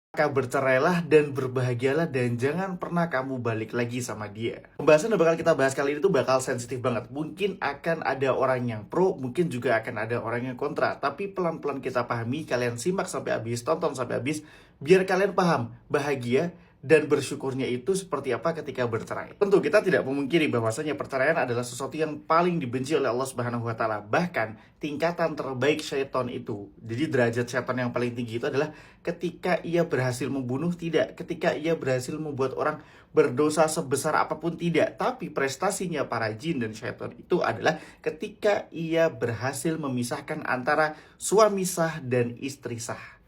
Maka bercerailah dan berbahagialah dan jangan pernah kamu balik lagi sama dia. Pembahasan yang bakal kita bahas kali ini tuh bakal sensitif banget. Mungkin akan ada orang yang pro, mungkin juga akan ada orang yang kontra. Tapi pelan-pelan kita pahami, kalian simak sampai habis, tonton sampai habis, biar kalian paham bahagia dan bersyukurnya itu seperti apa ketika bercerai. Tentu kita tidak memungkiri bahwasanya perceraian adalah sesuatu yang paling dibenci oleh Allah Subhanahu wa taala. Bahkan tingkatan terbaik syaitan itu, jadi derajat syaitan yang paling tinggi itu adalah ketika ia berhasil membunuh, tidak, ketika ia berhasil membuat orang berdosa sebesar apapun, tidak, tapi prestasinya para jin dan syaitan itu adalah ketika ia berhasil memisahkan antara suami sah dan istri sah,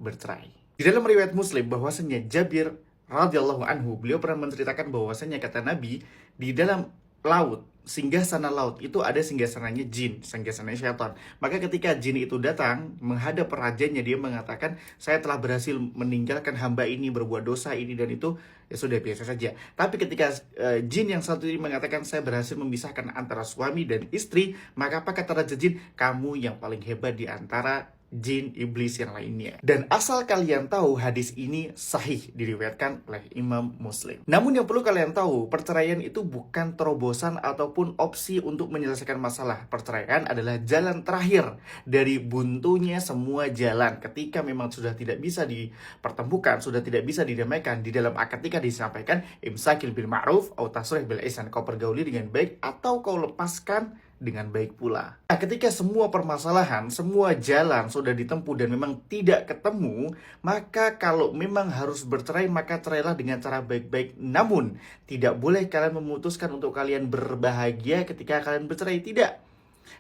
bercerai. Di dalam riwayat Muslim bahwasanya Jabir radhiyallahu anhu, beliau pernah menceritakan bahwasanya kata Nabi, di dalam laut, singgasana laut itu ada singgasananya jin, singgasananya syaitan. Maka ketika jin itu datang menghadap rajanya, dia mengatakan, saya telah berhasil meninggalkan hamba ini berbuat dosa ini dan itu, ya sudah biasa saja. Tapi ketika jin yang satu ini mengatakan, saya berhasil memisahkan antara suami dan istri, maka apa kata raja jin? Kamu yang paling hebat di antara jin iblis yang lainnya. Dan asal kalian tahu, hadis ini sahih, diriwayatkan oleh Imam Muslim. Namun yang perlu kalian tahu, perceraian itu bukan terobosan ataupun opsi untuk menyelesaikan masalah. Perceraian adalah jalan terakhir dari buntunya semua jalan. Ketika memang sudah tidak bisa dipertemukan, sudah tidak bisa didamaikan, di dalam akad nikah disampaikan, imsakil bil ma'ruf atau tasrih bil ihsan, kau pergauli dengan baik atau kau lepaskan dengan baik pula. Nah, ketika semua permasalahan, semua jalan sudah ditempuh dan memang tidak ketemu, maka kalau memang harus bercerai, maka cerailah dengan cara baik-baik. Namun, tidak boleh kalian memutuskan untuk kalian berbahagia ketika kalian bercerai, tidak.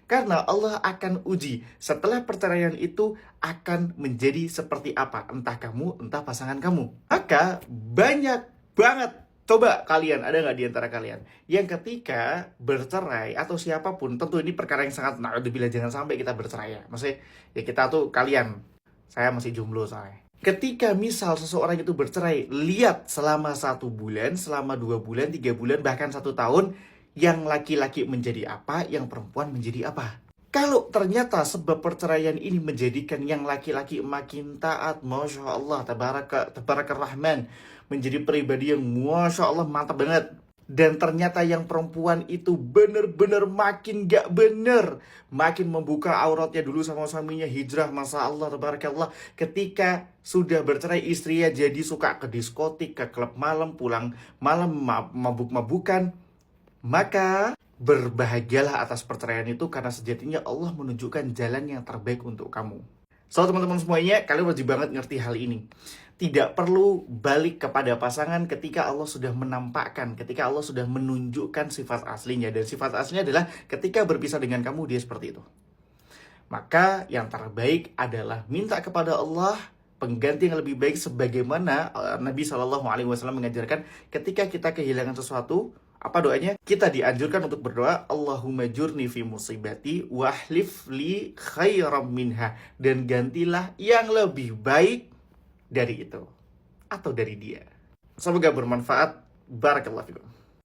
Karena Allah akan uji setelah perceraian itu akan menjadi seperti apa, entah kamu, entah pasangan kamu. Maka banyak banget, coba kalian, ada nggak di antara kalian yang ketika bercerai atau siapapun, tentu ini perkara yang sangat naudzubillah, jangan sampai kita bercerai ya. Maksudnya ya kita tuh, kalian, saya masih jomblo soalnya. Ketika misal seseorang itu bercerai, lihat selama 1 bulan, selama 2 bulan, 3 bulan, bahkan 1 tahun, yang laki-laki menjadi apa, yang perempuan menjadi apa. Kalau ternyata sebab perceraian ini menjadikan yang laki-laki makin taat, Masya Allah, tabarakar rahman, menjadi pribadi yang Masya Allah mantap banget. Dan ternyata yang perempuan itu bener-bener makin gak bener, makin membuka auratnya dulu sama suaminya, hijrah, Masya Allah, tabarakallah. Ketika sudah bercerai, istrinya jadi suka ke diskotik, ke klub malam, pulang malam mabuk-mabukan. Maka berbahagialah atas perceraian itu, karena sejatinya Allah menunjukkan jalan yang terbaik untuk kamu. So teman-teman semuanya, kalian wajib banget ngerti hal ini. Tidak perlu balik kepada pasangan ketika Allah sudah menampakkan, ketika Allah sudah menunjukkan sifat aslinya. Dan sifat aslinya adalah ketika berpisah dengan kamu, dia seperti itu. Maka yang terbaik adalah minta kepada Allah pengganti yang lebih baik, sebagaimana Nabi SAW mengajarkan ketika kita kehilangan sesuatu, apa doanya? Kita dianjurkan untuk berdoa, Allahumma jurni fi musibati wahlif li khairam minha, dan gantilah yang lebih baik dari itu atau dari dia. Semoga bermanfaat. Barakallahu fikum.